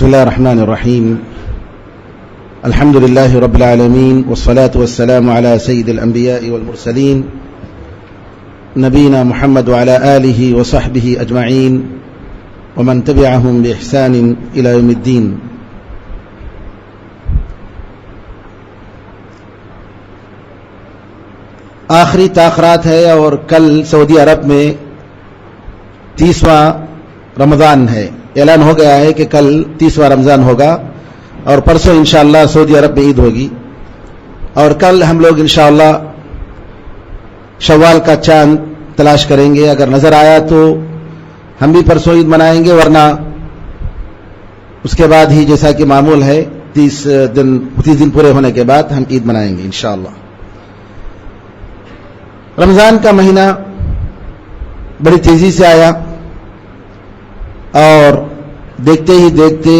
بسم الله الرحمن الرحيم. الحمد لله رب العالمين، والصلاة والسلام على سيد الأنبياء والمرسلين نبينا محمد وعلى آله وصحبه أجمعين ومن تبعهم بإحسان إلى يوم الدين. آخری تاخرات ہے اور کل سعودی عرب میں 30واں رمضان ہے. اعلان ہو گیا ہے کہ کل 30واں رمضان ہوگا اور پرسوں انشاءاللہ سعودی عرب میں عید ہوگی. اور کل ہم لوگ انشاءاللہ شوال کا چاند تلاش کریں گے. اگر نظر آیا تو ہم بھی پرسوں عید منائیں گے، ورنہ اس کے بعد ہی جیسا کہ معمول ہے 30 دن پورے ہونے کے بعد ہم عید منائیں گے انشاءاللہ. رمضان کا مہینہ بڑی تیزی سے آیا اور دیکھتے ہی دیکھتے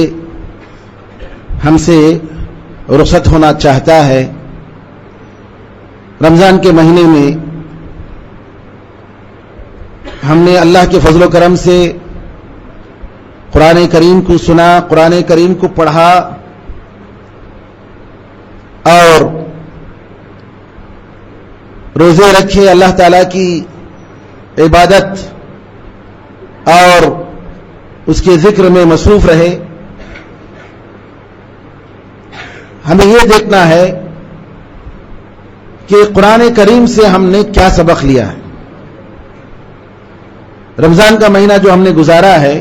ہم سے رخصت ہونا چاہتا ہے. رمضان کے مہینے میں ہم نے اللہ کے فضل و کرم سے قرآن کریم کو سنا، قرآن کریم کو پڑھا اور روزے رکھے، اللہ تعالی کی عبادت اور اس کے ذکر میں مصروف رہے. ہمیں یہ دیکھنا ہے کہ قرآن کریم سے ہم نے کیا سبق لیا ہے. رمضان کا مہینہ جو ہم نے گزارا ہے،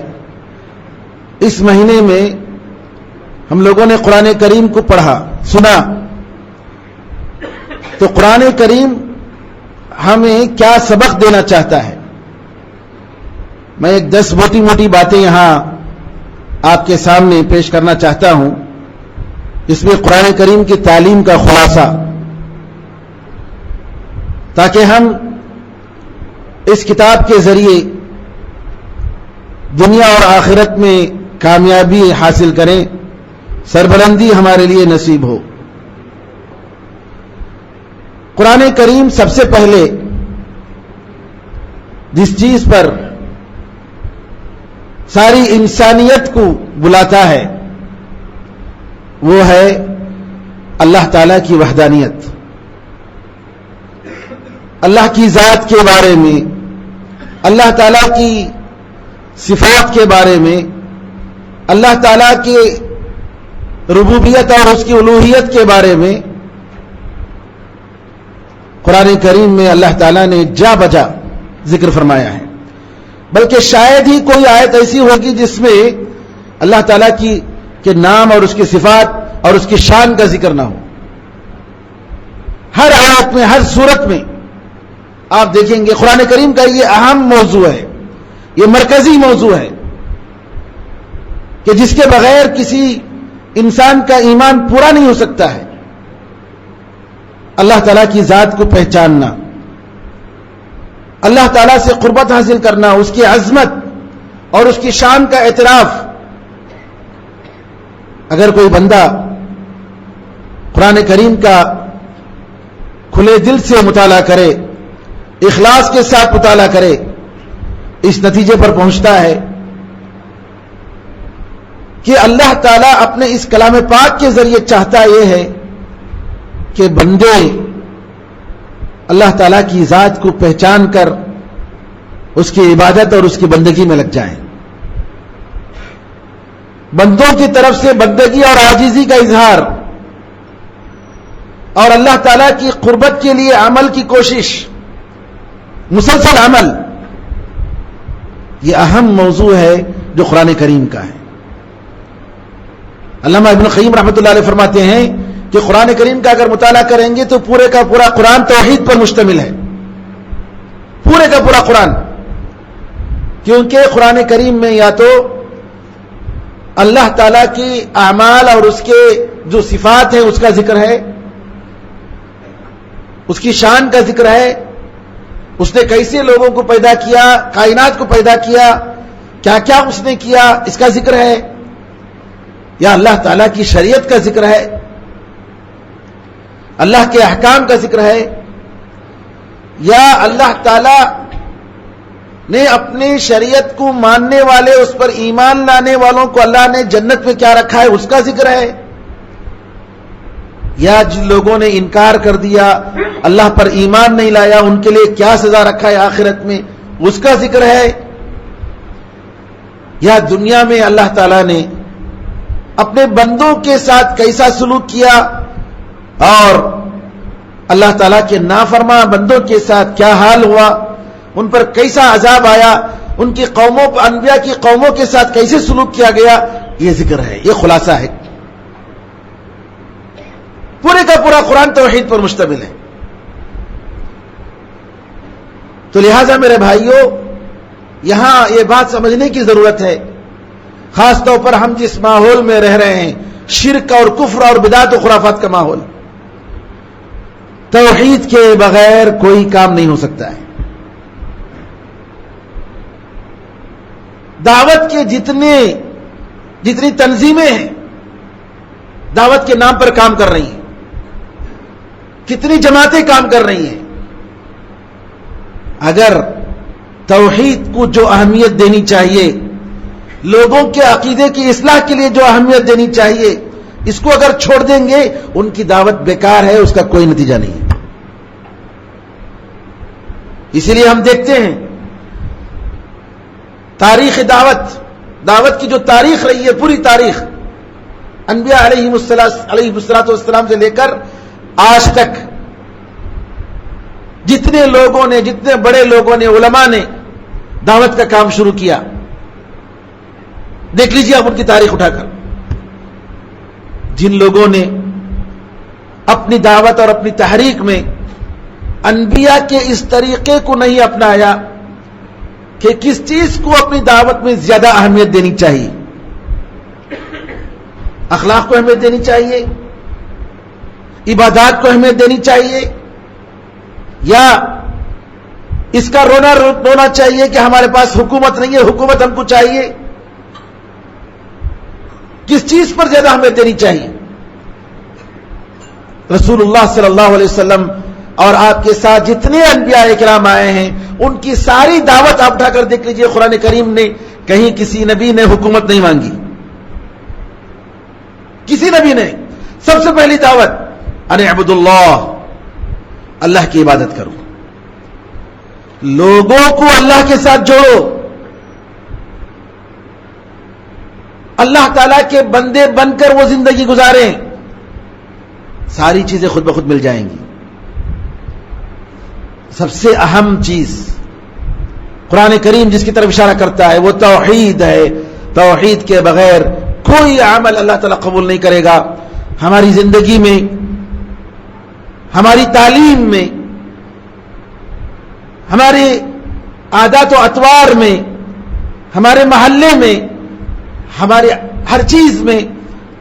اس مہینے میں ہم لوگوں نے قرآن کریم کو پڑھا، سنا، تو قرآن کریم ہمیں کیا سبق دینا چاہتا ہے. میں ایک 10 موٹی موٹی باتیں یہاں آپ کے سامنے پیش کرنا چاہتا ہوں. اس میں قرآن کریم کی تعلیم کا خلاصہ، تاکہ ہم اس کتاب کے ذریعے دنیا اور آخرت میں کامیابی حاصل کریں، سربلندی ہمارے لیے نصیب ہو. قرآن کریم سب سے پہلے جس چیز پر ساری انسانیت کو بلاتا ہے وہ ہے اللہ تعالی کی وحدانیت، اللہ کی ذات کے بارے میں، اللہ تعالی کی صفات کے بارے میں، اللہ تعالی کی ربوبیت اور اس کی الوہیت کے بارے میں. قرآن کریم میں اللہ تعالیٰ نے جا بجا ذکر فرمایا ہے. بلکہ شاید ہی کوئی آیت ایسی ہوگی جس میں اللہ تعالیٰ کے نام اور اس کی صفات اور اس کی شان کا ذکر نہ ہو. ہر آیت میں، ہر صورت میں آپ دیکھیں گے قرآن کریم کا یہ اہم موضوع ہے، یہ مرکزی موضوع ہے کہ جس کے بغیر کسی انسان کا ایمان پورا نہیں ہو سکتا ہے. اللہ تعالیٰ کی ذات کو پہچاننا، اللہ تعالیٰ سے قربت حاصل کرنا، اس کی عظمت اور اس کی شان کا اعتراف. اگر کوئی بندہ قرآن کریم کا کھلے دل سے مطالعہ کرے، اخلاص کے ساتھ مطالعہ کرے، اس نتیجے پر پہنچتا ہے کہ اللہ تعالیٰ اپنے اس کلام پاک کے ذریعے چاہتا یہ ہے کہ بندے اللہ تعالیٰ کی ذات کو پہچان کر اس کی عبادت اور اس کی بندگی میں لگ جائیں. بندوں کی طرف سے بندگی اور عاجزی کا اظہار اور اللہ تعالیٰ کی قربت کے لیے عمل کی کوشش، مسلسل عمل، یہ اہم موضوع ہے جو قرآن کریم کا ہے. علامہ ابن قیم رحمۃ اللہ علیہ فرماتے ہیں کہ قرآن کریم کا اگر مطالعہ کریں گے تو پورے کا پورا قرآن توحید پر مشتمل ہے، پورے کا پورا قرآن. کیونکہ قرآن کریم میں یا تو اللہ تعالیٰ کی اعمال اور اس کے جو صفات ہیں اس کا ذکر ہے، اس کی شان کا ذکر ہے، اس نے کیسے لوگوں کو پیدا کیا، کائنات کو پیدا کیا، کیا کیا اس نے کیا، اس کا ذکر ہے، یا اللہ تعالیٰ کی شریعت کا ذکر ہے، اللہ کے احکام کا ذکر ہے، یا اللہ تعالی نے اپنی شریعت کو ماننے والے، اس پر ایمان لانے والوں کو اللہ نے جنت میں کیا رکھا ہے اس کا ذکر ہے، یا جن لوگوں نے انکار کر دیا، اللہ پر ایمان نہیں لایا، ان کے لیے کیا سزا رکھا ہے آخرت میں اس کا ذکر ہے، یا دنیا میں اللہ تعالیٰ نے اپنے بندوں کے ساتھ کیسا سلوک کیا اور اللہ تعالیٰ کے نافرمان بندوں کے ساتھ کیا حال ہوا، ان پر کیسا عذاب آیا، ان کی قوموں پر، انبیاء کی قوموں کے ساتھ کیسے سلوک کیا گیا، یہ ذکر ہے، یہ خلاصہ ہے۔ پورے کا پورا قرآن توحید پر مشتمل ہے۔ تو لہذا میرے بھائیوں، یہاں یہ بات سمجھنے کی ضرورت ہے، خاص طور پر ہم جس ماحول میں رہ رہے ہیں، شرک اور کفر اور بدعت و خرافات کا ماحول، توحید کے بغیر کوئی کام نہیں ہو سکتا ہے۔ دعوت کے جتنی تنظیمیں ہیں دعوت کے نام پر کام کر رہی ہیں، کتنی جماعتیں کام کر رہی ہیں، اگر توحید کو جو اہمیت دینی چاہیے، لوگوں کے عقیدے کی اصلاح کے لیے جو اہمیت دینی چاہیے، اس کو اگر چھوڑ دیں گے ان کی دعوت بیکار ہے، اس کا کوئی نتیجہ نہیں ہے۔ اسی لیے ہم دیکھتے ہیں تاریخ دعوت کی جو تاریخ رہی ہے، پوری تاریخ انبیاء علیہ السلام سے لے کر آج تک جتنے لوگوں نے، جتنے بڑے لوگوں نے، علماء نے دعوت کا کام شروع کیا، دیکھ لیجیے آپ ان کی تاریخ اٹھا کر، جن لوگوں نے اپنی دعوت اور اپنی تحریک میں انبیاء کے اس طریقے کو نہیں اپنایا کہ کس چیز کو اپنی دعوت میں زیادہ اہمیت دینی چاہیے، اخلاق کو اہمیت دینی چاہیے، عبادات کو اہمیت دینی چاہیے، یا اس کا رونا چاہیے کہ ہمارے پاس حکومت نہیں ہے، حکومت ہم کو چاہیے، کس چیز پر زیادہ اہمیت دینی چاہیے؟ رسول اللہ صلی اللہ علیہ وسلم اور آپ کے ساتھ جتنے انبیاء کرام آئے ہیں، ان کی ساری دعوت آپ اٹھا کر دیکھ لیجئے، قرآن کریم نے کہیں کسی نبی نے حکومت نہیں مانگی، کسی نبی نے۔ سب سے پہلی دعوت ان اعبدوا اللہ، اللہ کی عبادت کرو، لوگوں کو اللہ کے ساتھ جوڑو، اللہ تعالیٰ کے بندے بن کر وہ زندگی گزاریں، ساری چیزیں خود بخود مل جائیں گی۔ سب سے اہم چیز قرآن کریم جس کی طرف اشارہ کرتا ہے وہ توحید ہے، توحید کے بغیر کوئی عمل اللہ تعالیٰ قبول نہیں کرے گا۔ ہماری زندگی میں، ہماری تعلیم میں، ہمارے عادات و اطوار میں، ہمارے محلے میں، ہمارے ہر چیز میں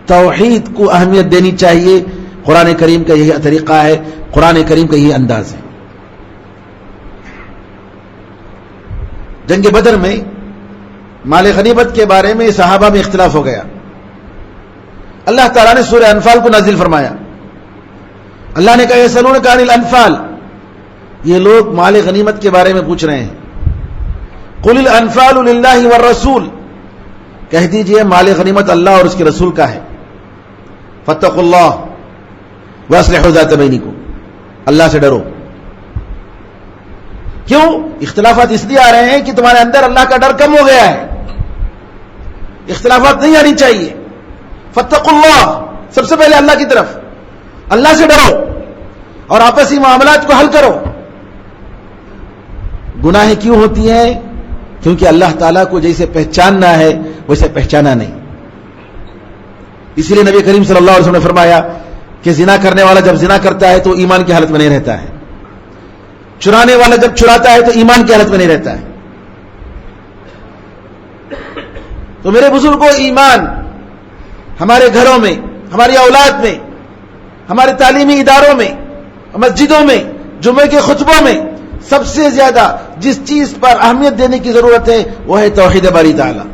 توحید کو اہمیت دینی چاہیے۔ قرآن کریم کا یہی طریقہ ہے، قرآن کریم کا یہی انداز ہے۔ جنگ بدر میں مال غنیمت کے بارے میں صحابہ میں اختلاف ہو گیا، اللہ تعالیٰ نے سورہ انفال کو نازل فرمایا۔ اللہ نے کہا یسألونک عن الانفال، یہ لوگ مال غنیمت کے بارے میں پوچھ رہے ہیں، قل الانفال للہ والرسول، کہہ دیجئے مال غنیمت اللہ اور اس کے رسول کا ہے، فاتقوا اللہ واصلحوا ذات بینکم، اللہ سے ڈرو۔ کیوں اختلافات اس لیے آ رہے ہیں کہ تمہارے اندر اللہ کا ڈر کم ہو گیا ہے، اختلافات نہیں آنی چاہیے۔ فاتقوا اللہ، سب سے پہلے اللہ کی طرف، اللہ سے ڈرو اور آپسی معاملات کو حل کرو۔ گناہیں کیوں ہوتی ہیں؟ کیونکہ اللہ تعالیٰ کو جیسے پہچاننا ہے ویسے پہچانا نہیں۔ اسی لیے نبی کریم صلی اللہ علیہ وسلم نے فرمایا کہ زنا کرنے والا جب زنا کرتا ہے تو ایمان کی حالت میں نہیں رہتا ہے، چرانے والا جب چراتا ہے تو ایمان کی حالت میں نہیں رہتا ہے۔ تو میرے بزرگوں، ایمان ہمارے گھروں میں، ہماری اولاد میں، ہمارے تعلیمی اداروں میں، مسجدوں میں، جمعے کے خطبوں میں سب سے زیادہ جس چیز پر اہمیت دینے کی ضرورت ہے وہ ہے توحید باری تعالی،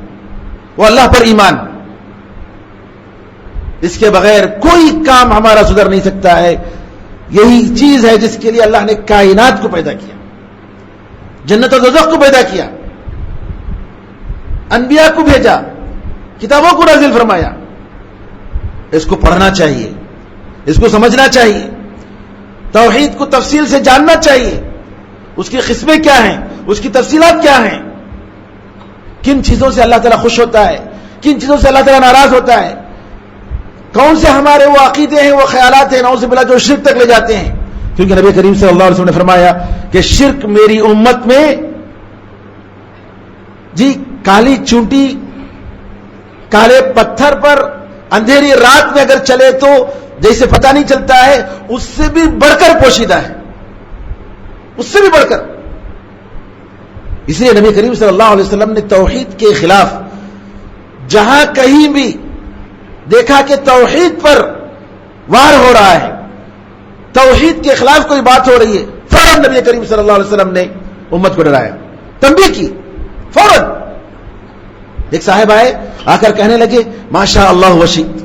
وہ اللہ پر ایمان۔ اس کے بغیر کوئی کام ہمارا سدھر نہیں سکتا ہے۔ یہی چیز ہے جس کے لیے اللہ نے کائنات کو پیدا کیا، جنت و دوزخ کو پیدا کیا۔ انبیاء کو بھیجا, کتابوں کو نازل فرمایا. اس کو پڑھنا چاہیے, اس کو سمجھنا چاہیے, توحید کو تفصیل سے جاننا چاہیے, اس کی قسمیں کیا ہیں, اس کی تفصیلات کیا ہیں, کن چیزوں سے اللہ تعالیٰ خوش ہوتا ہے, کن چیزوں سے اللہ تعالیٰ ناراض ہوتا ہے, کون سے ہمارے وہ عقیدے ہیں, وہ خیالات ہیں نعوذ باللہ جو شرک تک لے جاتے ہیں. کیونکہ نبی کریم صلی اللہ علیہ وسلم نے فرمایا کہ شرک میری امت میں جی کالی چونٹی کالے پتھر پر اندھیری رات میں اگر چلے تو جیسے پتہ نہیں چلتا ہے, اس سے بھی بڑھ کر پوشیدہ ہے, اس سے بھی بڑھ کر. اس لیے نبی کریم صلی اللہ علیہ وسلم نے توحید کے خلاف جہاں کہیں بھی دیکھا کہ توحید پر وار ہو رہا ہے, توحید کے خلاف کوئی بات ہو رہی ہے, فوراً نبی کریم صلی اللہ علیہ وسلم نے امت کو ڈرایا, تنبیہ کی فوراً. ایک صاحب آئے, آ کر کہنے لگے ماشاء اللہ وشئت,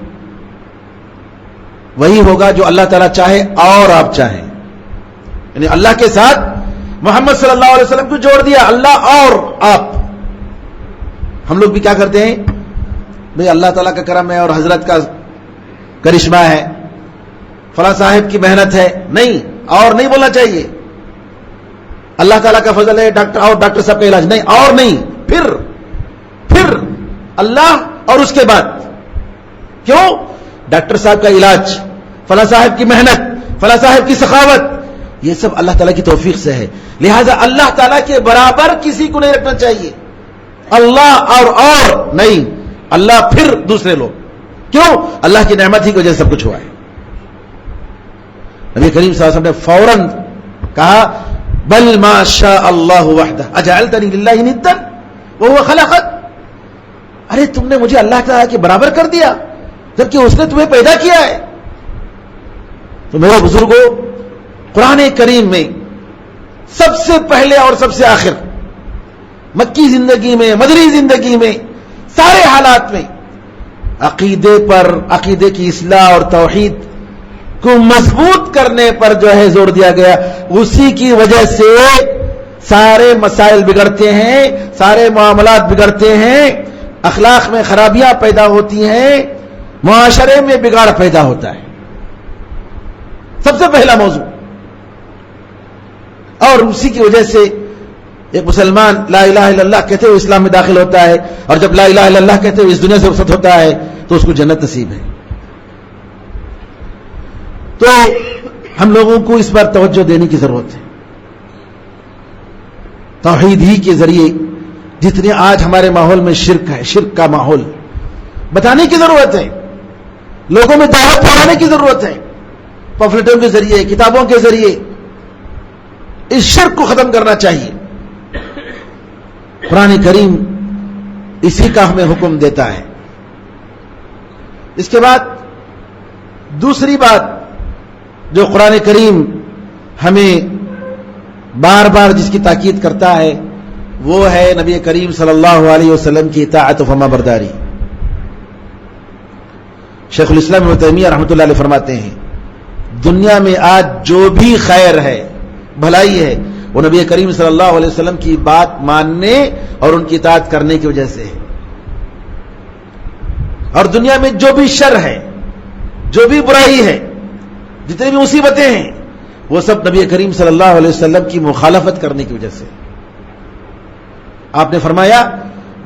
وہی ہوگا جو اللہ تعالیٰ چاہے اور آپ چاہیں. یعنی اللہ کے ساتھ محمد صلی اللہ علیہ وسلم کو جوڑ دیا, اللہ اور آپ. ہم لوگ بھی کیا کرتے ہیں بھئی اللہ تعالیٰ کا کرم ہے اور حضرت کا کرشمہ ہے, فلاں صاحب کی محنت ہے. نہیں, اور نہیں بولنا چاہیے. اللہ تعالیٰ کا فضل ہے ڈاکٹر صاحب کا علاج, نہیں اور نہیں, پھر اللہ اور اس کے بعد. کیوں؟ ڈاکٹر صاحب کا علاج, فلاں صاحب کی محنت, فلاں صاحب کی سخاوت, یہ سب اللہ تعالیٰ کی توفیق سے ہے. لہذا اللہ تعالیٰ کے برابر کسی کو نہیں رکھنا چاہیے. اللہ اور نہیں, اللہ پھر دوسرے لوگ. کیوں؟ اللہ کی نعمت ہی کی وجہ سے سب کچھ ہوا ہے. نبی کریم صلی اللہ علیہ وسلم نے فوراً کہا بل ما شاء اللہ وحدہ اجعلتنی للہ ندا وہو خلقک. ارے تم نے مجھے اللہ تعالیٰ کے برابر کر دیا جبکہ اس نے تمہیں پیدا کیا ہے. تو میرے بزرگوں, قرآن کریم میں سب سے پہلے اور سب سے آخر, مکی زندگی میں, مدنی زندگی میں, سارے حالات میں عقیدے پر, عقیدے کی اصلاح اور توحید کو مضبوط کرنے پر جو ہے زور دیا گیا. اسی کی وجہ سے سارے مسائل بگڑتے ہیں, سارے معاملات بگڑتے ہیں, اخلاق میں خرابیاں پیدا ہوتی ہیں, معاشرے میں بگاڑ پیدا ہوتا ہے. سب سے پہلا موضوع. اور اسی کی وجہ سے ایک مسلمان لا الہ الا اللہ کہتے ہوئے اسلام میں داخل ہوتا ہے, اور جب لا الہ الا اللہ کہتے ہوئے اس دنیا سے رخصت ہوتا ہے تو اس کو جنت نصیب ہے. تو ہم لوگوں کو اس پر توجہ دینے کی ضرورت ہے. توحید ہی کے ذریعے جتنے آج ہمارے ماحول میں شرک ہے, شرک کا ماحول بتانے کی ضرورت ہے, لوگوں میں دعوت پھیلانے کی ضرورت ہے, پمفلٹوں کے ذریعے, کتابوں کے ذریعے اس شرک کو ختم کرنا چاہیے. قرآن کریم اسی کا ہمیں حکم دیتا ہے. اس کے بعد دوسری بات جو قرآن کریم ہمیں بار بار جس کی تاکید کرتا ہے وہ ہے نبی کریم صلی اللہ علیہ وسلم کی اطاعت و فرما برداری. شیخ الاسلام ابن تیمیہ رحمۃ اللہ علیہ فرماتے ہیں دنیا میں آج جو بھی خیر ہے, بھلائی ہے, وہ نبی کریم صلی اللہ علیہ وسلم کی بات ماننے اور ان کی اطاعت کرنے کی وجہ سے ہے. اور دنیا میں جو بھی شر ہے, جو بھی برائی ہے, جتنی بھی مصیبتیں ہیں, وہ سب نبی کریم صلی اللہ علیہ وسلم کی مخالفت کرنے کی وجہ سے. آپ نے فرمایا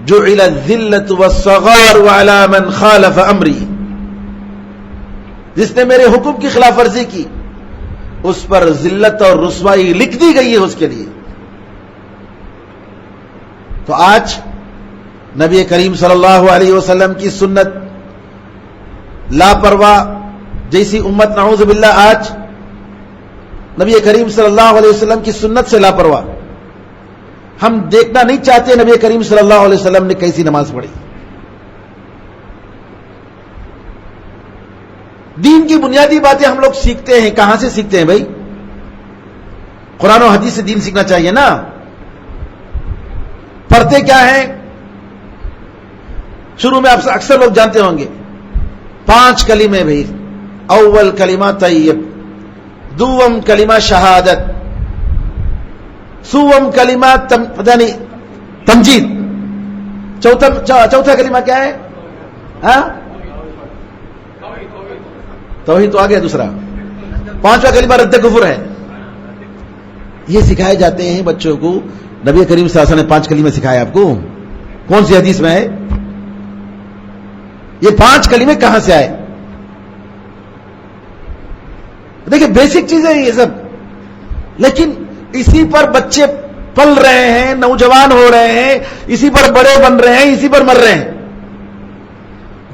جعل الذلۃ والصغار علی من خالف امری, جس نے میرے حکم کی خلاف ورزی کی اس پر ذلت اور رسوائی لکھ دی گئی ہے اس کے لیے. تو آج نبی کریم صلی اللہ علیہ وسلم کی سنت لاپرواہ جیسی امت نعوذ باللہ آج نبی کریم صلی اللہ علیہ وسلم کی سنت سے لاپرواہ. ہم دیکھنا نہیں چاہتے نبی کریم صلی اللہ علیہ وسلم نے کیسی نماز پڑھی. دین کی بنیادی باتیں ہم لوگ سیکھتے ہیں, کہاں سے سیکھتے ہیں بھائی؟ قرآن و حدیث سے دین سیکھنا چاہیے نا. پڑھتے کیا ہیں؟ شروع میں آپ سے اکثر لوگ جانتے ہوں گے 5 کلمے بھائی. اول کلمہ طیب, دوم کلمہ شہادت, سوم کلمہ تمجید, چوتھا کلمہ کیا ہے؟ توحید تو آ گیا. دوسرا 5واں کلمہ رد کفر ہے. یہ سکھائے جاتے ہیں بچوں کو. نبی کریم صلی اللہ علیہ وسلم نے 5 کلمے سکھائے آپ کو. کون سی حدیث میں ہے؟ یہ 5 کلمے کہاں سے آئے؟ دیکھیں بیسک چیزیں یہ سب, لیکن اسی پر بچے پل رہے ہیں, نوجوان ہو رہے ہیں, اسی پر بڑے بن رہے ہیں, اسی پر مر رہے ہیں.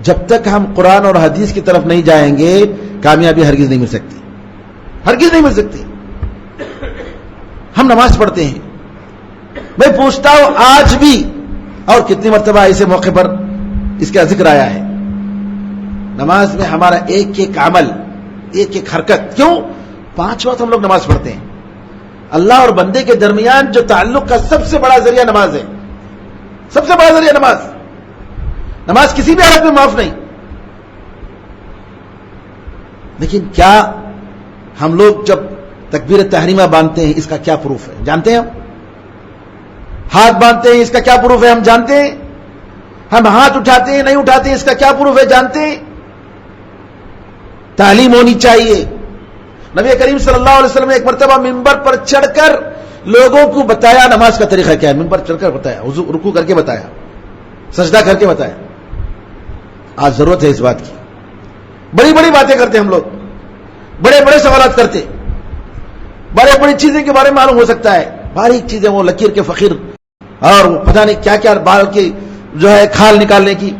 جب تک ہم قرآن اور حدیث کی طرف نہیں جائیں گے کامیابی ہرگز نہیں مل سکتی, ہرگز نہیں مل سکتی. ہم نماز پڑھتے ہیں, میں پوچھتا ہوں آج بھی, اور کتنی مرتبہ ایسے موقع پر اس کا ذکر آیا ہے, نماز میں ہمارا ایک ایک عمل, ایک ایک حرکت, کیوں 5 وقت ہم لوگ نماز پڑھتے ہیں. اللہ اور بندے کے درمیان جو تعلق کا سب سے بڑا ذریعہ نماز ہے, سب سے بڑا ذریعہ نماز. نماز کسی بھی حالت میں معاف نہیں. لیکن کیا ہم لوگ جب تکبیر تحریمہ باندھتے ہیں اس کا کیا پروف ہے جانتے ہیں؟ ہم ہاتھ باندھتے ہیں اس کا کیا پروف ہے ہم جانتے ہیں؟ ہم ہاتھ اٹھاتے ہیں نہیں اٹھاتے ہیں اس کا کیا پروف ہے جانتے ہیں؟ تعلیم ہونی چاہیے. نبی کریم صلی اللہ علیہ وسلم نے ایک مرتبہ ممبر پر چڑھ کر لوگوں کو بتایا نماز کا طریقہ کیا ہے. ممبر چڑھ کر بتایا, رکوع کر کے بتایا, سجدہ کر کے بتایا. آج ضرورت ہے اس بات کی. بڑی بڑی باتیں کرتے ہم لوگ, بڑے بڑے سوالات کرتے, بڑے بڑی چیزیں کے بارے میں معلوم ہو سکتا ہے, باریک چیزیں وہ لکیر کے فقیر اور پتہ نہیں کیا کیا بال کی جو ہے کھال نکالنے کی,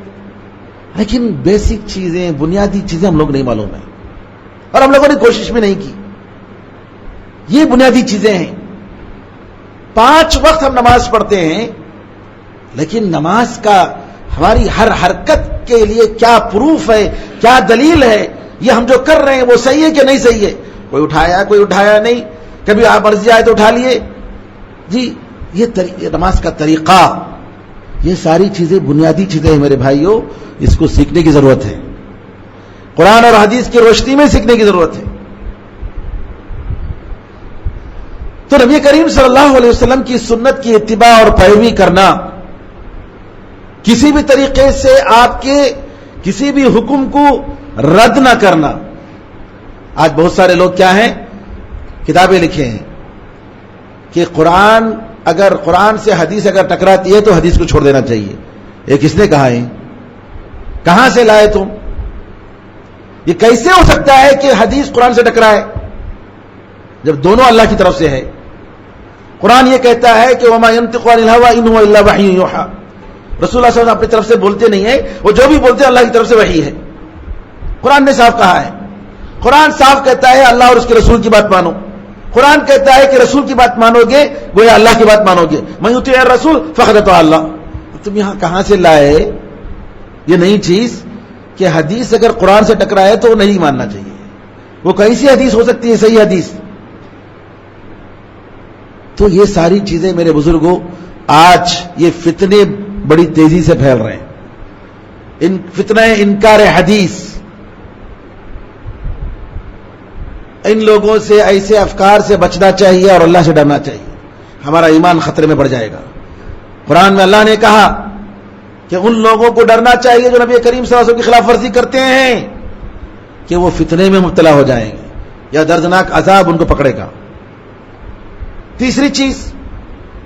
لیکن بیسک چیزیں, بنیادی چیزیں ہم لوگ نہیں معلوم ہیں اور ہم لوگوں نے کوشش بھی نہیں کی. یہ بنیادی چیزیں ہیں. 5 وقت ہم نماز پڑھتے ہیں, لیکن نماز کا ہماری ہر حرکت کے لیے کیا پروف ہے, کیا دلیل ہے, یہ ہم جو کر رہے ہیں وہ صحیح ہے کہ نہیں صحیح ہے. کوئی اٹھایا کوئی اٹھایا نہیں, کبھی آپ مرضی آئے تو اٹھا لیے جی. یہ نماز کا طریقہ, یہ ساری چیزیں بنیادی چیزیں ہیں میرے بھائیوں, اس کو سیکھنے کی ضرورت ہے. قرآن اور حدیث کی روشنی میں سیکھنے کی ضرورت ہے. تو نبی کریم صلی اللہ علیہ وسلم کی سنت کی اتباع اور پیروی کرنا, کسی بھی طریقے سے آپ کے کسی بھی حکم کو رد نہ کرنا. آج بہت سارے لوگ کیا ہیں, کتابیں لکھے ہیں کہ قرآن سے حدیث اگر ٹکراتی ہے تو حدیث کو چھوڑ دینا چاہیے. یہ کس نے کہا ہے؟ کہاں سے لائے تم؟ یہ کیسے ہو سکتا ہے کہ حدیث قرآن سے ٹکرائے جب دونوں اللہ کی طرف سے ہے؟ قرآن یہ کہتا ہے کہ وما ينطق عن الهوى ان هو الا وحی یوحى. رسول اللہ صلی اللہ علیہ وسلم اپنی طرف سے بولتے نہیں ہیں, وہ جو بھی بولتے ہیں اللہ کی طرف سے وحی ہے. قرآن نے صاف کہا ہے. قرآن صاف کہتا ہے اللہ اور اس کے رسول کی بات مانو. قرآن کہتا ہے کہ رسول کی بات مانو گے گویا اللہ کی بات مانو گے. من یطیع الرسول فقد اطاع اللہ. تم یہاں کہاں سے لائے یہ نئی چیز کہ حدیث اگر قرآن سے ٹکرائے تو وہ نہیں ماننا چاہیے؟ وہ کیسی حدیث ہو سکتی ہے صحیح حدیث؟ تو یہ ساری چیزیں میرے بزرگوں, آج یہ فتنے بڑی تیزی سے پھیل رہے ہیں. ان فتنہ انکار حدیث, ان لوگوں سے, ایسے افکار سے بچنا چاہیے اور اللہ سے ڈرنا چاہیے. ہمارا ایمان خطرے میں پڑ جائے گا. قرآن میں اللہ نے کہا کہ ان لوگوں کو ڈرنا چاہیے جو نبی کریم صلی اللہ علیہ وسلم کی خلاف ورزی کرتے ہیں کہ وہ فتنے میں مبتلا ہو جائیں گے یا دردناک عذاب ان کو پکڑے گا. تیسری چیز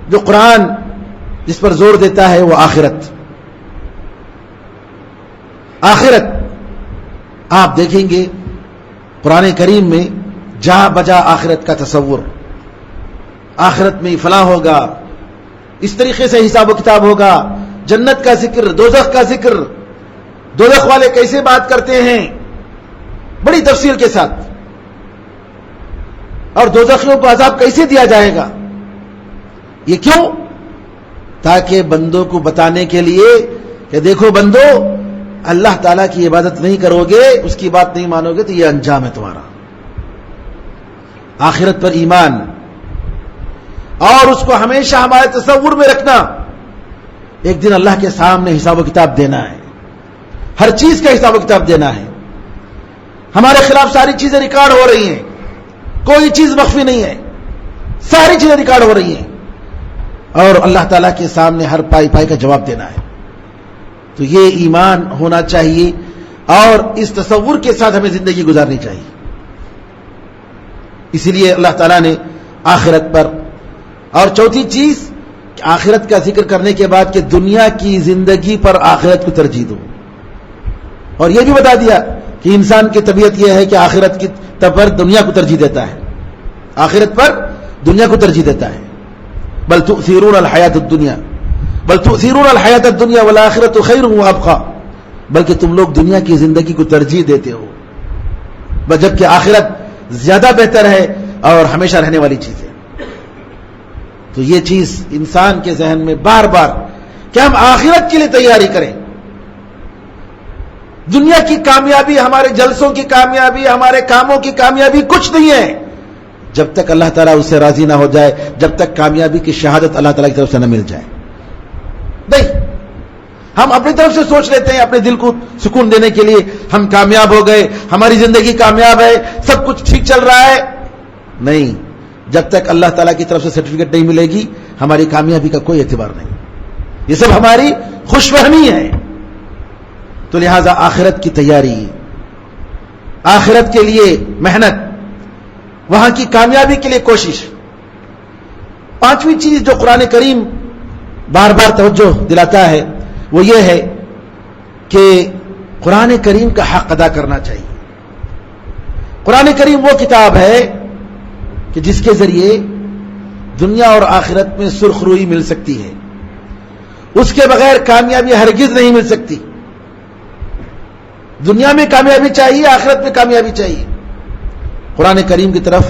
جو قرآن جس پر زور دیتا ہے وہ آخرت. آخرت آپ دیکھیں گے قرآن کریم میں جا بجا آخرت کا تصور, آخرت میں فلاں ہوگا, اس طریقے سے حساب و کتاب ہوگا, جنت کا ذکر, دوزخ کا ذکر, دوزخ والے کیسے بات کرتے ہیں بڑی تفصیل کے ساتھ, اور دوزخیوں کو عذاب کیسے دیا جائے گا. یہ کیوں؟ تاکہ بندوں کو بتانے کے لیے کہ دیکھو بندو, اللہ تعالیٰ کی عبادت نہیں کرو گے, اس کی بات نہیں مانو گے تو یہ انجام ہے تمہارا. آخرت پر ایمان اور اس کو ہمیشہ ہمارے تصور میں رکھنا. ایک دن اللہ کے سامنے حساب و کتاب دینا ہے, ہر چیز کا حساب و کتاب دینا ہے. ہمارے خلاف ساری چیزیں ریکارڈ ہو رہی ہیں, کوئی چیز مخفی نہیں ہے, ساری چیزیں ریکارڈ ہو رہی ہیں, اور اللہ تعالیٰ کے سامنے ہر پائی پائی کا جواب دینا ہے. تو یہ ایمان ہونا چاہیے اور اس تصور کے ساتھ ہمیں زندگی گزارنی چاہیے. اسی لیے اللہ تعالیٰ نے آخرت پر، اور چوتھی چیز کہ آخرت کا ذکر کرنے کے بعد کہ دنیا کی زندگی پر آخرت کو ترجیح دو، اور یہ بھی بتا دیا کہ انسان کی طبیعت یہ ہے کہ آخرت کی پر دنیا کو ترجیح دیتا ہے، آخرت پر دنیا کو ترجیح دیتا ہے. بل تؤثرون الحیات الدنیا بل تؤثرون الحیات الدنیا والآخرۃ خیر وابقی، بلکہ تم لوگ دنیا کی زندگی کو ترجیح دیتے ہو جبکہ آخرت زیادہ بہتر ہے اور ہمیشہ رہنے والی چیز ہے. تو یہ چیز انسان کے ذہن میں بار بار کہ ہم آخرت کے لیے تیاری کریں. دنیا کی کامیابی، ہمارے جلسوں کی کامیابی، ہمارے کاموں کی کامیابی کچھ نہیں ہے جب تک اللہ تعالیٰ اس سے راضی نہ ہو جائے، جب تک کامیابی کی شہادت اللہ تعالیٰ کی طرف سے نہ مل جائے. نہیں، ہم اپنی طرف سے سوچ لیتے ہیں اپنے دل کو سکون دینے کے لیے ہم کامیاب ہو گئے، ہماری زندگی کامیاب ہے، سب کچھ ٹھیک چل رہا ہے. نہیں، جب تک اللہ تعالیٰ کی طرف سے سرٹیفکیٹ نہیں ملے گی ہماری کامیابی کا کوئی اعتبار نہیں. یہ سب ہماری خوش فہمی ہے. تو لہذا آخرت کی تیاری، آخرت کے لیے محنت، وہاں کی کامیابی کے لیے کوشش. پانچویں چیز جو قرآن کریم بار بار توجہ دلاتا ہے وہ یہ ہے کہ قرآن کریم کا حق ادا کرنا چاہیے. قرآن کریم وہ کتاب ہے کہ جس کے ذریعے دنیا اور آخرت میں سرخ روئی مل سکتی ہے. اس کے بغیر کامیابی ہرگز نہیں مل سکتی. دنیا میں کامیابی چاہیے، آخرت میں کامیابی چاہیے. قرآن کریم کی طرف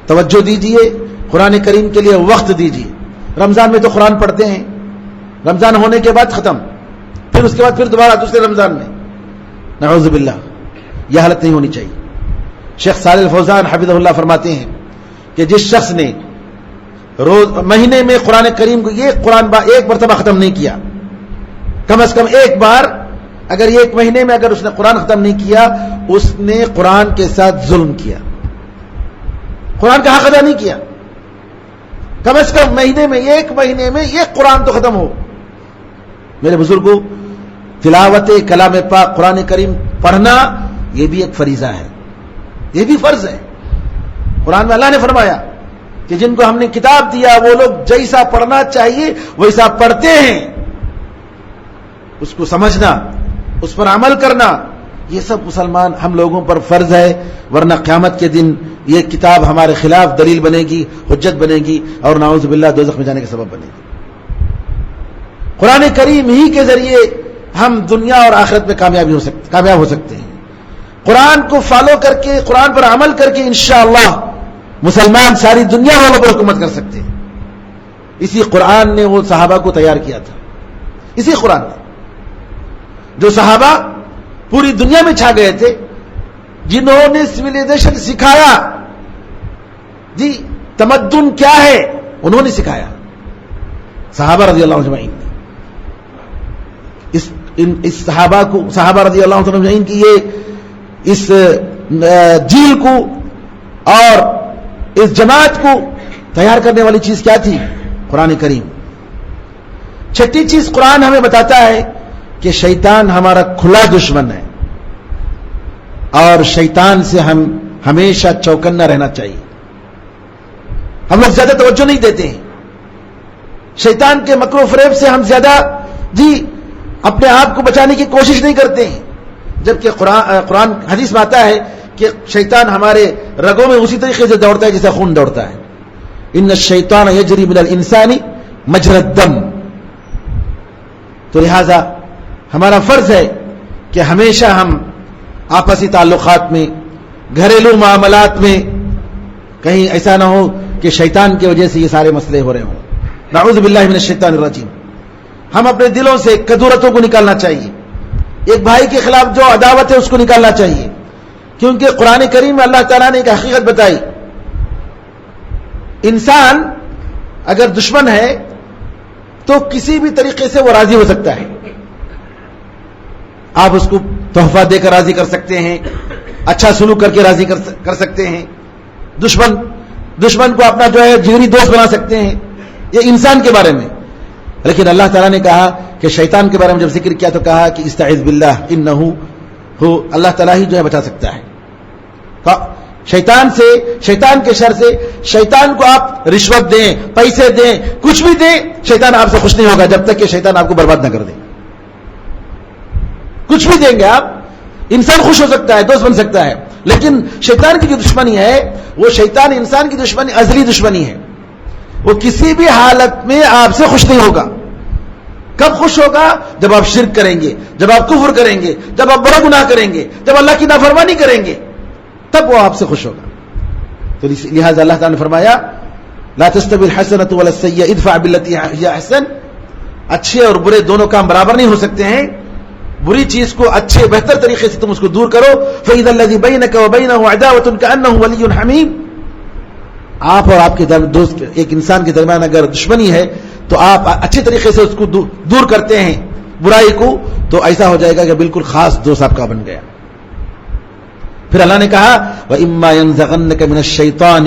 توجہ دیجیے، قرآن کریم کے لیے وقت دیجیے. رمضان میں تو قرآن پڑھتے ہیں، رمضان ہونے کے بعد ختم، پھر اس کے بعد پھر دوبارہ دوسرے رمضان میں. نعوذ باللہ، یہ حالت نہیں ہونی چاہیے. شیخ صالح الفوزان حفظہ اللہ فرماتے ہیں کہ جس شخص نے روز مہینے میں قرآن کریم کو ایک مرتبہ ختم نہیں کیا، کم از کم ایک بار، اگر ایک مہینے میں اگر اس نے قرآن ختم نہیں کیا اس نے قرآن کے ساتھ ظلم کیا، قرآن کا حق ادا نہیں کیا. کم از کم ایک مہینے میں ایک قرآن تو ختم ہو. میرے بزرگوں، تلاوت کلام پاک قرآن کریم پڑھنا یہ بھی ایک فریضہ ہے، یہ بھی فرض ہے. قرآن میں اللہ نے فرمایا کہ جن کو ہم نے کتاب دیا وہ لوگ جیسا پڑھنا چاہیے ویسا پڑھتے ہیں. اس کو سمجھنا، اس پر عمل کرنا، یہ سب مسلمان ہم لوگوں پر فرض ہے، ورنہ قیامت کے دن یہ کتاب ہمارے خلاف دلیل بنے گی، حجت بنے گی اور نعوذ باللہ دوزخ میں جانے کا سبب بنے گی. قرآن کریم ہی کے ذریعے ہم دنیا اور آخرت میں کامیاب ہو سکتے ہیں. قرآن کو فالو کر کے، قرآن پر عمل کر کے انشاءاللہ مسلمان ساری دنیا والوں پر حکومت کر سکتے ہیں. اسی قرآن نے وہ صحابہ کو تیار کیا تھا، اسی قرآن نے جو صحابہ پوری دنیا میں چھا گئے تھے، جنہوں نے سویلائزیشن سکھایا. جی تمدن کیا ہے انہوں نے سکھایا، صحابہ رضی اللہ عنہ اجمعین نے. اس صحابہ رضی اللہ عنہ اجمعین کی اس جیل کو اور اس جماعت کو تیار کرنے والی چیز کیا تھی؟ قرآن کریم. چھٹی چیز قرآن ہمیں بتاتا ہے کہ شیطان ہمارا کھلا دشمن ہے اور شیطان سے ہم ہمیشہ چوکنا رہنا چاہیے. ہم لوگ زیادہ توجہ نہیں دیتے ہیں، شیطان کے مکر و فریب سے ہم زیادہ اپنے آپ کو بچانے کی کوشش نہیں کرتے ہیں، جبکہ قرآن حدیث میں آتا ہے کہ شیطان ہمارے رگوں میں اسی طریقے سے دوڑتا ہے جیسا خون دوڑتا ہے. ان الشیطان یجری من الانسان مجرى الدم. تو لہذا ہمارا فرض ہے کہ ہمیشہ ہم آپسی تعلقات میں، گھریلو معاملات میں کہیں ایسا نہ ہو کہ شیطان کی وجہ سے یہ سارے مسئلے ہو رہے ہوں. نعوذ باللہ من الشیطان الرجیم. ہم اپنے دلوں سے کدورتوں کو نکالنا چاہیے، ایک بھائی کے خلاف جو عداوت ہے اس کو نکالنا چاہیے، کیونکہ قرآن کریم میں اللہ تعالیٰ نے ایک حقیقت بتائی، انسان اگر دشمن ہے تو کسی بھی طریقے سے وہ راضی ہو سکتا ہے. آپ اس کو تحفہ دے کر راضی کر سکتے ہیں، اچھا سلوک کر کے راضی کر سکتے ہیں، دشمن کو اپنا جو ہے جگری دوست بنا سکتے ہیں. یہ انسان کے بارے میں. لیکن اللہ تعالیٰ نے کہا کہ شیطان کے بارے میں جب ذکر کیا تو کہا کہ استعذ باللہ انہو ہو، اللہ تعالیٰ ہی جو ہے بچا سکتا ہے شیطان سے، شیطان کے شر سے. شیطان کو آپ رشوت دیں، پیسے دیں، کچھ بھی دیں، شیطان آپ سے خوش نہیں ہوگا جب تک کہ شیطان آپ کو برباد نہ کر دے. کچھ بھی دیں گے آپ، انسان خوش ہو سکتا ہے، دوست بن سکتا ہے، لیکن شیطان کی جو دشمنی ہے وہ شیطان انسان کی دشمنی ازلی دشمنی ہے. وہ کسی بھی حالت میں آپ سے خوش نہیں ہوگا. کب خوش ہوگا؟ جب آپ شرک کریں گے، جب آپ کفر کریں گے، جب آپ بڑا گناہ کریں گے، جب اللہ کی نافرمانی کریں گے، تب وہ آپ سے خوش ہوگا. تو لہذا اللہ تعالیٰ نے فرمایا لا تستوی الحسنۃ ولا السیئۃ ادفع بالتی ہی احسن. اچھے اور برے دونوں کام برابر نہیں ہو سکتے ہیں. بری چیز کو اچھے بہتر طریقے سے تم اس کو دور کرو. فإذا الذی بینک وبینہ عداوۃ کأنہ ولی حمیم. آپ اور آپ کے دوست ایک انسان کے درمیان اگر دشمنی ہے تو آپ اچھے طریقے سے اس کو دور کرتے ہیں برائی کو، تو ایسا ہو جائے گا کہ بالکل خاص دوست آپ کا بن گیا. پھر اللہ نے کہا وَإِمَّا يَنزَغَنَّكَ مِنَ الشَّيْطَانِ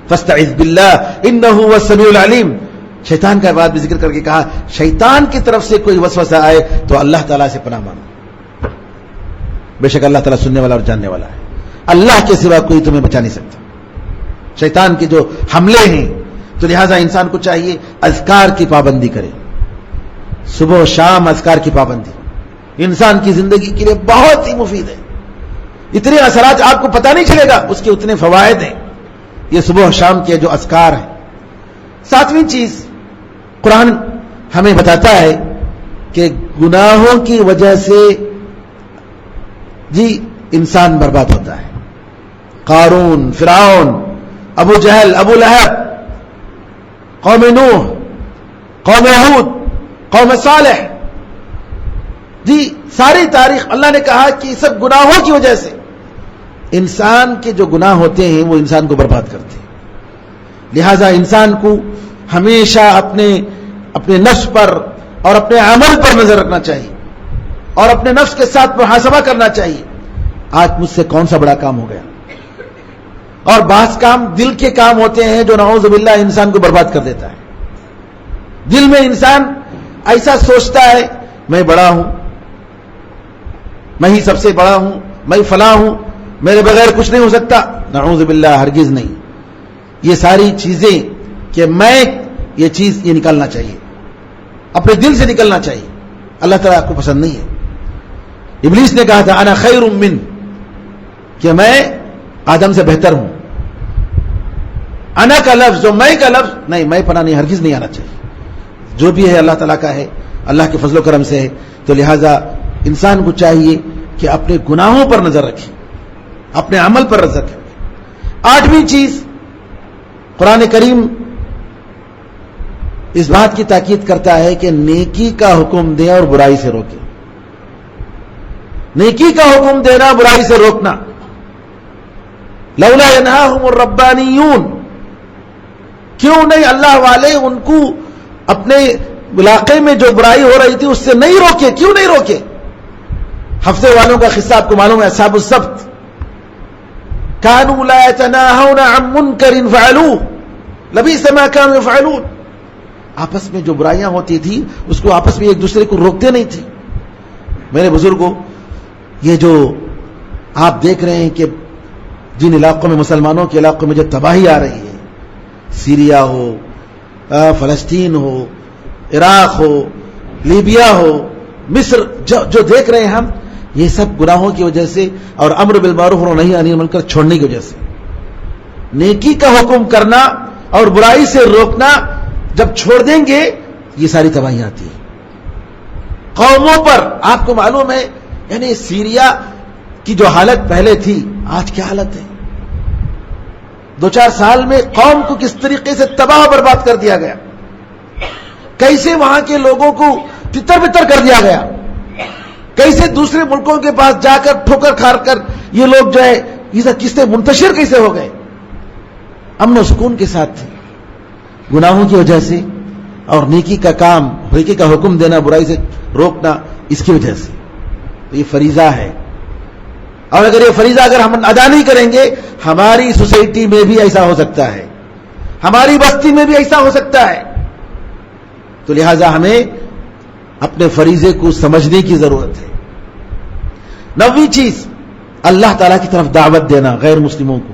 فَاسْتَعِذْ بِاللَّهِ إِنَّهُ هُوَ السَّمِيعُ الْعَلِيمُ. شیطان کا بات بھی ذکر کر کے کہا شیطان کی طرف سے کوئی وسوسہ آئے تو اللہ تعالیٰ سے پناہ مانگو، بے شک اللہ تعالیٰ سننے والا اور جاننے والا ہے. اللہ کے سوا کوئی تمہیں بچا نہیں سکتا شیطان کے جو حملے ہیں. تو لہٰذا انسان کو چاہیے اذکار کی پابندی کرے. صبح و شام اذکار کی پابندی انسان کی زندگی کے لیے بہت ہی مفید ہے. اتنے اثرات آپ کو پتہ نہیں چلے گا، اس کے اتنے فوائد ہیں یہ صبح و شام کے جو اذکار ہیں. ساتویں چیز قرآن ہمیں بتاتا ہے کہ گناہوں کی وجہ سے جی انسان برباد ہوتا ہے. قارون، فرعون، ابو جہل، ابو لہب، قوم نوح، قوم ہود، قوم صالح، جی ساری تاریخ اللہ نے کہا کہ سب گناہوں کی وجہ سے انسان کے جو گناہ ہوتے ہیں وہ انسان کو برباد کرتے ہیں. لہذا انسان کو ہمیشہ اپنے نفس پر اور اپنے عمل پر نظر رکھنا چاہیے اور اپنے نفس کے ساتھ محاسبہ کرنا چاہیے. آج مجھ سے کون سا بڑا کام ہو گیا؟ اور بعض کام دل کے کام ہوتے ہیں جو نعوذ باللہ انسان کو برباد کر دیتا ہے. دل میں انسان ایسا سوچتا ہے میں بڑا ہوں، میں ہی سب سے بڑا ہوں، میں فلاں ہوں، میرے بغیر کچھ نہیں ہو سکتا. نعوذ باللہ ہرگز نہیں. یہ ساری چیزیں کہ میں یہ چیز یہ نکالنا چاہیے، اپنے دل سے نکلنا چاہیے. اللہ تعالیٰ آپ کو پسند نہیں ہے. ابلیس نے کہا تھا انا خیر من، کہ میں آدم سے بہتر ہوں. انا کا لفظ جو میں کا لفظ نہیں، میں پناہ نہیں، ہرگز نہیں آنا چاہیے. جو بھی ہے اللہ تعالیٰ کا ہے، اللہ کے فضل و کرم سے ہے. تو لہٰذا انسان کو چاہیے کہ اپنے گناہوں پر نظر رکھے، اپنے عمل پر نظر رکھے. آٹھویں چیز قرآن کریم اس بات کی تاکید کرتا ہے کہ نیکی کا حکم دے اور برائی سے روکے. نیکی کا حکم دینا، برائی سے روکنا. لولا ینہاہم الربانیون، کیوں نہیں اللہ والے ان کو اپنے علاقے میں جو برائی ہو رہی تھی اس سے نہیں روکے؟ کیوں نہیں روکے؟ ہفتے والوں کا قصہ آپ کو معلوم ہے، اصحاب السبت. كانوا لا يتناهون عن منكر فعلوه لبئس ما كانوا يفعلون. آپس میں جو برائیاں ہوتی تھی اس کو آپس میں ایک دوسرے کو روکتے نہیں تھے. میرے بزرگوں، یہ جو آپ دیکھ رہے ہیں کہ جن علاقوں میں مسلمانوں کے علاقوں میں جو تباہی آ رہی ہے، سیریا ہو، فلسطین ہو، عراق ہو، لیبیا ہو، مصر، جو دیکھ رہے ہیں ہم، یہ سب گناہوں کی وجہ سے اور امر بالمعروف اور نہی عن المنکر چھوڑنے کی وجہ سے. نیکی کا حکم کرنا اور برائی سے روکنا جب چھوڑ دیں گے یہ ساری تباہی آتی ہے قوموں پر. آپ کو معلوم ہے یعنی سیریا کی جو حالت پہلے تھی آج کیا حالت ہے. 2-4 سال میں قوم کو کس طریقے سے تباہ برباد کر دیا گیا، کیسے وہاں کے لوگوں کو تتر بتر کر دیا گیا، کیسے دوسرے ملکوں کے پاس جا کر ٹھوکر کھا کر یہ لوگ جو ہے یہ سب قصے منتشر کیسے ہو گئے. امن و سکون کے ساتھ تھے. گناہوں کی وجہ سے اور نیکی کا کام، نیکی کا حکم دینا، برائی سے روکنا، اس کی وجہ سے. تو یہ فریضہ ہے، اور اگر یہ فریضہ اگر ہم ادا نہیں کریں گے ہماری سوسائٹی میں بھی ایسا ہو سکتا ہے، ہماری بستی میں بھی ایسا ہو سکتا ہے تو لہذا ہمیں اپنے فریضے کو سمجھنے کی ضرورت ہے. 9ویں چیز اللہ تعالیٰ کی طرف دعوت دینا غیر مسلموں کو.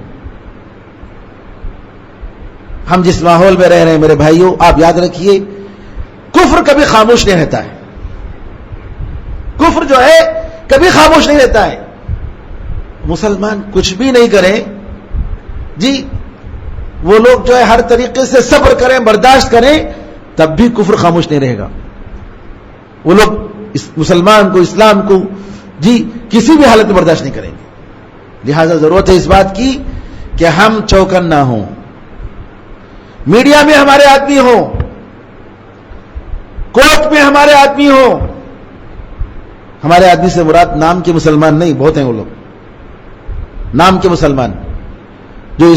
ہم جس ماحول میں رہ رہے ہیں میرے بھائیوں، آپ یاد رکھیے کفر کبھی خاموش نہیں رہتا ہے. کفر جو ہے کبھی خاموش نہیں رہتا ہے. مسلمان کچھ بھی نہیں کریں جی، وہ لوگ جو ہے ہر طریقے سے صبر کریں، برداشت کریں، تب بھی کفر خاموش نہیں رہے گا. وہ لوگ مسلمان کو، اسلام کو جی کسی بھی حالت میں برداشت نہیں کریں گے. لہذا ضرورت ہے اس بات کی کہ ہم چوکن نہ ہوں. میڈیا میں ہمارے آدمی ہوں، کورٹ میں ہمارے آدمی ہوں. ہمارے آدمی سے مراد نام کے مسلمان نہیں، بہت ہیں وہ لوگ نام کے مسلمان جو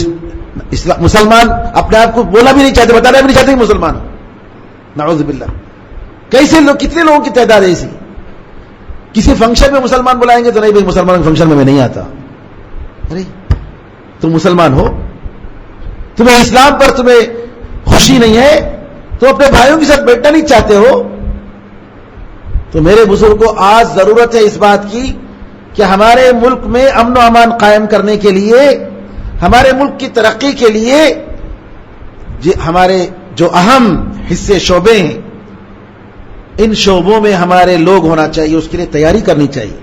مسلمان اپنے آپ کو بولا بھی نہیں چاہتے، بتانا بھی نہیں چاہتے کہ مسلمان ہو. نعوذ باللہ. کیسے لوگ، کتنے لوگوں کی تعداد ہے ایسی. کسی فنکشن میں مسلمان بلائیں گے تو نہیں بھائی مسلمان کے فنکشن میں نہیں آتا. ارے تم مسلمان ہو، تمہیں اسلام پر تمہیں خوشی نہیں ہے، تو اپنے بھائیوں کے ساتھ بیٹھنا نہیں چاہتے ہو. تو میرے بزرگوں آج ضرورت ہے اس بات کی کہ ہمارے ملک میں امن و امان قائم کرنے کے لیے، ہمارے ملک کی ترقی کے لیے ہمارے جو اہم حصے شعبے ہیں، ان شعبوں میں ہمارے لوگ ہونا چاہیے. اس کے لیے تیاری کرنی چاہیے،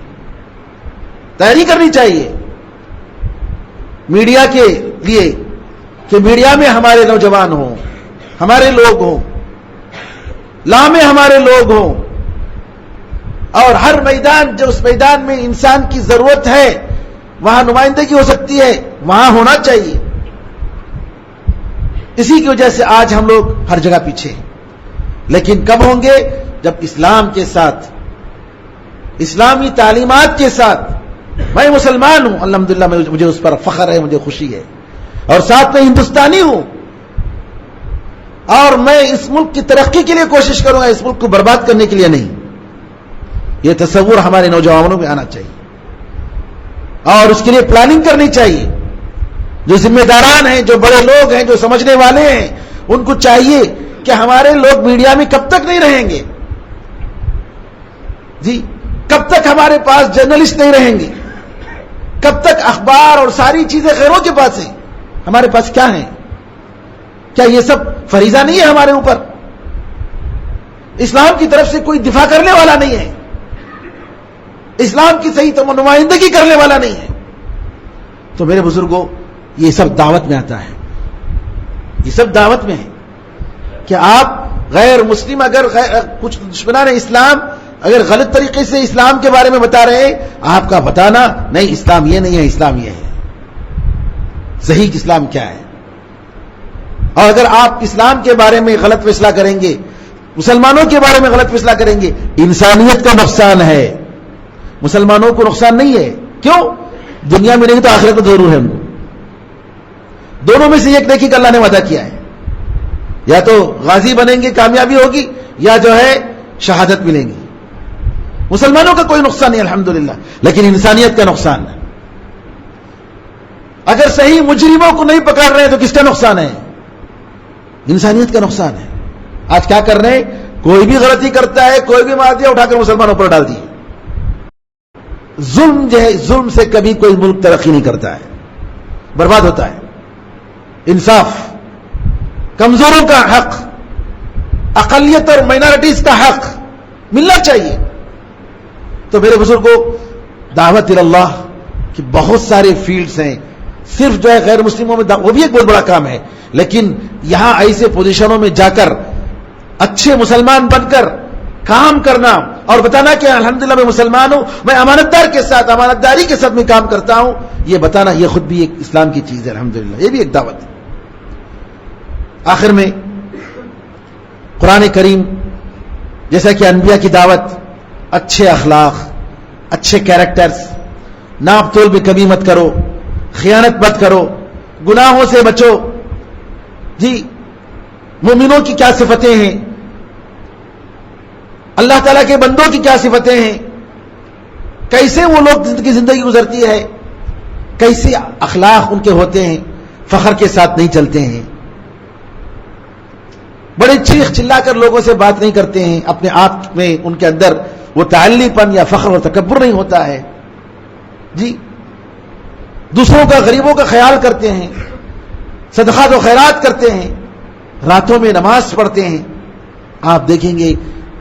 تیاری کرنی چاہیے. میڈیا کے لیے کہ میڈیا میں ہمارے نوجوان ہوں، ہمارے لوگ ہوں، لا میں ہمارے لوگ ہوں، اور ہر میدان جو اس میدان میں انسان کی ضرورت ہے وہاں نمائندگی ہو سکتی ہے، وہاں ہونا چاہیے. اسی کی وجہ سے آج ہم لوگ ہر جگہ پیچھے ہیں. لیکن کب ہوں گے؟ جب اسلام کے ساتھ، اسلامی تعلیمات کے ساتھ. میں مسلمان ہوں الحمدللہ، مجھے اس پر فخر ہے، مجھے خوشی ہے، اور ساتھ میں ہندوستانی ہوں، اور میں اس ملک کی ترقی کے لیے کوشش کروں گا، اس ملک کو برباد کرنے کے لیے نہیں. یہ تصور ہمارے نوجوانوں میں آنا چاہیے، اور اس کے لیے پلاننگ کرنی چاہیے. جو ذمہ داران ہیں، جو بڑے لوگ ہیں، جو سمجھنے والے ہیں، ان کو چاہیے کہ ہمارے لوگ میڈیا میں کب تک نہیں رہیں گے جی، کب تک ہمارے پاس جرنلسٹ نہیں رہیں گے، کب تک اخبار اور ساری چیزیں غیروں کے پاس ہیں، ہمارے پاس کیا ہیں؟ کیا یہ سب فریضہ نہیں ہے ہمارے اوپر؟ اسلام کی طرف سے کوئی دفاع کرنے والا نہیں ہے، اسلام کی صحیح نمائندگی کرنے والا نہیں ہے. تو میرے بزرگوں یہ سب دعوت میں آتا ہے، یہ سب دعوت میں ہے کہ آپ غیر مسلم اگر کچھ دشمنان اسلام اگر غلط طریقے سے اسلام کے بارے میں بتا رہے ہیں، آپ کا بتانا نہیں اسلام یہ نہیں ہے، اسلام یہ ہے، صحیح اسلام کیا ہے. اور اگر آپ اسلام کے بارے میں غلط فیصلہ کریں گے، مسلمانوں کے بارے میں غلط فیصلہ کریں گے، انسانیت کا نقصان ہے، مسلمانوں کو نقصان نہیں ہے. کیوں؟ دنیا میں نہیں تو آخرت میں ضرور ہے ان کو. دونوں میں سے ایک نیکی کا اللہ نے وعدہ کیا ہے، یا تو غازی بنیں گے، کامیابی ہوگی، یا جو ہے شہادت ملیں گی. مسلمانوں کا کوئی نقصان نہیں الحمدللہ، لیکن انسانیت کا نقصان ہے. اگر صحیح مجرموں کو نہیں پکڑ رہے ہیں تو کس کا نقصان ہے؟ انسانیت کا نقصان ہے. آج کیا کر رہے ہیں؟ کوئی بھی غلطی کرتا ہے، کوئی بھی مار دیا، اٹھا کر مسلمانوں پر ڈال دی. ظلم جو ہے، ظلم سے کبھی کوئی ملک ترقی نہیں کرتا ہے، برباد ہوتا ہے. انصاف، کمزوروں کا حق، اقلیت اور مائنارٹیز کا حق ملنا چاہیے. تو میرے بزرگوں دعوت اللہ کی بہت سارے فیلڈز ہیں. صرف جو ہے غیر مسلموں میں وہ بھی ایک بہت بڑا کام ہے، لیکن یہاں ایسے پوزیشنوں میں جا کر اچھے مسلمان بن کر کام کرنا اور بتانا کہ الحمدللہ میں مسلمان ہوں، میں امانتدار کے ساتھ، امانتداری کے ساتھ میں کام کرتا ہوں، یہ بتانا یہ خود بھی ایک اسلام کی چیز ہے الحمدللہ، یہ بھی ایک دعوت ہے. آخر میں قرآن کریم جیسا کہ انبیاء کی دعوت، اچھے اخلاق، اچھے کیریکٹرز، ناپ تول میں کمی مت کرو، خیانت مت کرو، گناہوں سے بچو. جی مومنوں کی کیا صفتیں ہیں، اللہ تعالیٰ کے بندوں کی کیا صفتیں ہیں، کیسے وہ لوگ کی زندگی گزرتی ہے، کیسے اخلاق ان کے ہوتے ہیں، فخر کے ساتھ نہیں چلتے ہیں. بڑے چیخ چلا کر لوگوں سے بات نہیں کرتے ہیں، اپنے آپ میں ان کے اندر وہ تعلی پن یا فخر اور تکبر نہیں ہوتا ہے جی، دوسروں کا غریبوں کا خیال کرتے ہیں، صدقات و خیرات کرتے ہیں، راتوں میں نماز پڑھتے ہیں. آپ دیکھیں گے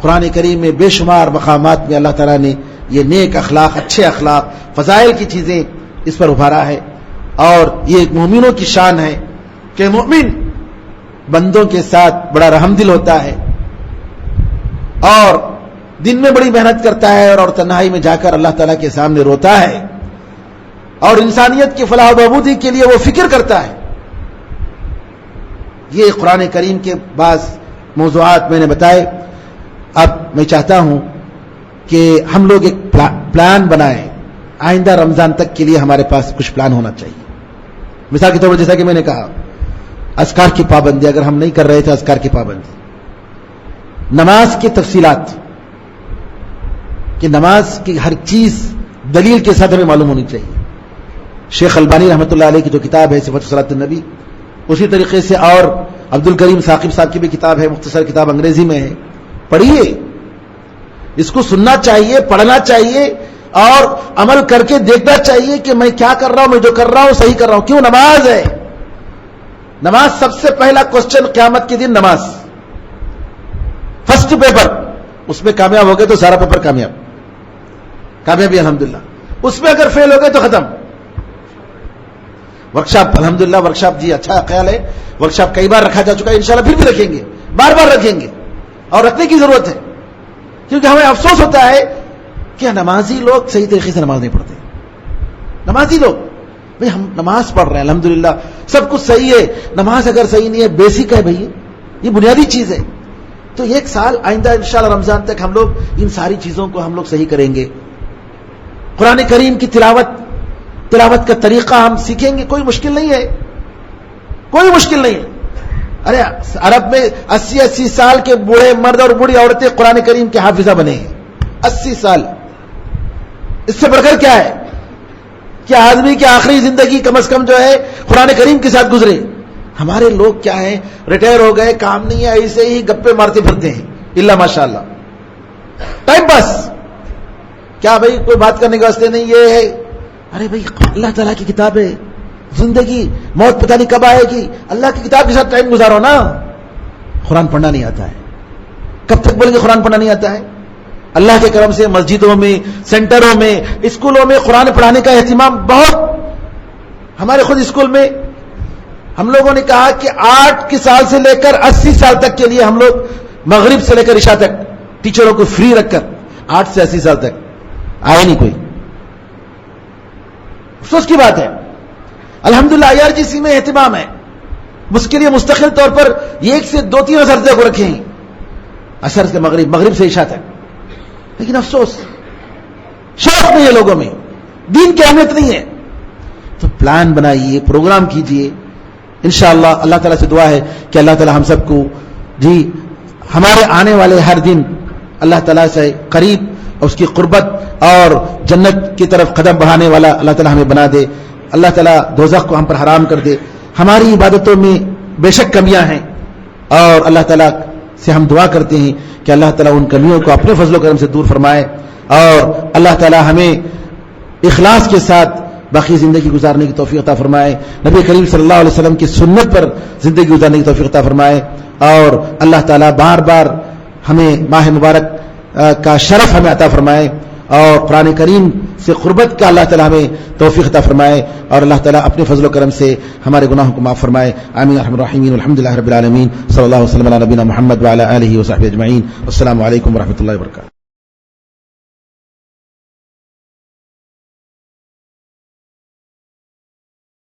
قرآن کریم میں بے شمار مقامات میں اللہ تعالیٰ نے یہ نیک اخلاق، اچھے اخلاق، فضائل کی چیزیں اس پر ابھارا ہے. اور یہ ایک مومنوں کی شان ہے کہ مومن بندوں کے ساتھ بڑا رحم دل ہوتا ہے اور دن میں بڑی محنت کرتا ہے اور تنہائی میں جا کر اللہ تعالیٰ کے سامنے روتا ہے اور انسانیت کی فلاح و بہبودی کے لیے وہ فکر کرتا ہے. یہ قرآن کریم کے بعض موضوعات میں نے بتائے. اب میں چاہتا ہوں کہ ہم لوگ ایک پلان بنائیں. آئندہ رمضان تک کے لیے ہمارے پاس کچھ پلان ہونا چاہیے. مثال کے طور پر جیسا کہ میں نے کہا اذکار کی پابندی، اگر ہم نہیں کر رہے تھے اذکار کی پابندی، نماز کی تفصیلات کہ نماز کی ہر چیز دلیل کے ساتھ ہمیں معلوم ہونی چاہیے. شیخ البانی رحمۃ اللہ علیہ کی جو کتاب ہے صفت صلاۃ النبی، اسی طریقے سے اور عبد الکریم ثاقب صاحب کی بھی کتاب ہے، مختصر کتاب انگریزی میں ہے، پڑھیے. اس کو سننا چاہیے، پڑھنا چاہیے اور عمل کر کے دیکھنا چاہیے کہ میں کیا کر رہا ہوں، میں جو کر رہا ہوں صحیح کر رہا ہوں. کیوں؟ نماز ہے. نماز سب سے پہلا کوسچن قیامت کے دن نماز، فرسٹ پیپر. اس میں کامیاب ہو گئے تو سارا پیپر کامیابی الحمدللہ. اس میں اگر فیل ہو گئے تو ختم. ورکشاپ الحمدللہ، ورکشاپ جی اچھا خیال ہے، ورکشاپ کئی بار رکھا جا چکا ہے، انشاءاللہ پھر بھی رکھیں گے، بار بار رکھیں گے اور رکھنے کی ضرورت ہے. کیونکہ ہمیں افسوس ہوتا ہے کہ نمازی لوگ صحیح طریقے سے نماز نہیں پڑھتے. نمازی لوگ بھئی ہم نماز پڑھ رہے ہیں الحمدللہ، سب کچھ صحیح ہے، نماز اگر صحیح نہیں ہے، بیسک ہے بھئی، یہ بنیادی چیز ہے. تو ایک سال آئندہ انشاءاللہ رمضان تک ہم لوگ ان ساری چیزوں کو ہم لوگ صحیح کریں گے. قرآن کریم کی تلاوت کا طریقہ ہم سیکھیں گے. کوئی مشکل نہیں ہے، کوئی مشکل نہیں ہے. ارے عرب میں 80 سال کے بوڑھے مرد اور بوڑھی عورتیں قرآن کریم کے حافظہ بنے ہیں. 80 سال، اس سے بڑھ کر کیا ہے؟ کیا آدمی کی آخری زندگی کم از کم جو ہے قرآن کریم کے ساتھ گزرے. ہمارے لوگ کیا ہیں، ریٹائر ہو گئے، کام نہیں ہے، ایسے ہی گپے مارتے پھرتے ہیں، اللہ ماشاءاللہ ٹائم پاس. کیا بھائی کوئی بات کرنے کے واسطے نہیں، یہ ہے. ارے بھائی اللہ تعالیٰ کی کتاب ہے، زندگی موت پتہ نہیں کب آئے گی، اللہ کی کتاب کے ساتھ ٹائم گزارو نا. قرآن پڑھنا نہیں آتا ہے، کب تک بولیں گے قرآن پڑھنا نہیں آتا ہے؟ اللہ کے کرم سے مسجدوں میں، سینٹروں میں، اسکولوں میں قرآن پڑھانے کا اہتمام بہت. ہمارے خود اسکول میں ہم لوگوں نے کہا کہ 8 سال سے لے کر 80 سال تک کے لیے ہم لوگ مغرب سے لے کر عشاء تک ٹیچروں کو فری رکھ کر 8 سے 80 سال تک آئے نہیں کوئی. افسوس کی بات ہے. الحمدللہ IRGC میں اہتمام ہے، اس کے لیے مستقل طور پر 1 سے 2-3 اساتذہ کو رکھے ہیں، عصر سے مغرب سے عشاء تک. لیکن افسوس شوق نہیں ہے لوگوں میں، دین کی اہمیت نہیں ہے. تو پلان بنائیے، پروگرام کیجئے. انشاءاللہ اللہ تعالیٰ سے دعا ہے کہ اللہ تعالیٰ ہم سب کو جی ہمارے آنے والے ہر دن اللہ تعالیٰ سے قریب اور اس کی قربت اور جنت کی طرف قدم بڑھانے والا اللہ تعالیٰ ہمیں بنا دے. اللہ تعالیٰ دوزخ کو ہم پر حرام کر دے. ہماری عبادتوں میں بے شک کمیاں ہیں اور اللہ تعالیٰ سے ہم دعا کرتے ہیں کہ اللہ تعالیٰ ان کمیوں کو اپنے فضل و کرم سے دور فرمائے اور اللہ تعالیٰ ہمیں اخلاص کے ساتھ باقی زندگی گزارنے کی توفیق عطا فرمائے. نبی کریم صلی اللہ علیہ وسلم کی سنت پر زندگی گزارنے کی توفیق عطا فرمائے اور اللہ تعالیٰ بار بار ہمیں ماہ مبارک کا شرف ہمیں عطا فرمائے اور قرآن کریم سے قربت کا اللہ تعالیٰ ہمیں توفیق عطا فرمائے اور اللہ تعالیٰ اپنے فضل و کرم سے ہمارے گناہوں کو معاف فرمائے. آمین ارحم الراحمین. الحمدللہ رب العالمین. صلی اللہ وسلم علی نبینا محمد وعلی آلہ وصحبہ اجمعین. السلام علیکم ورحمۃ اللہ وبرکاتہ.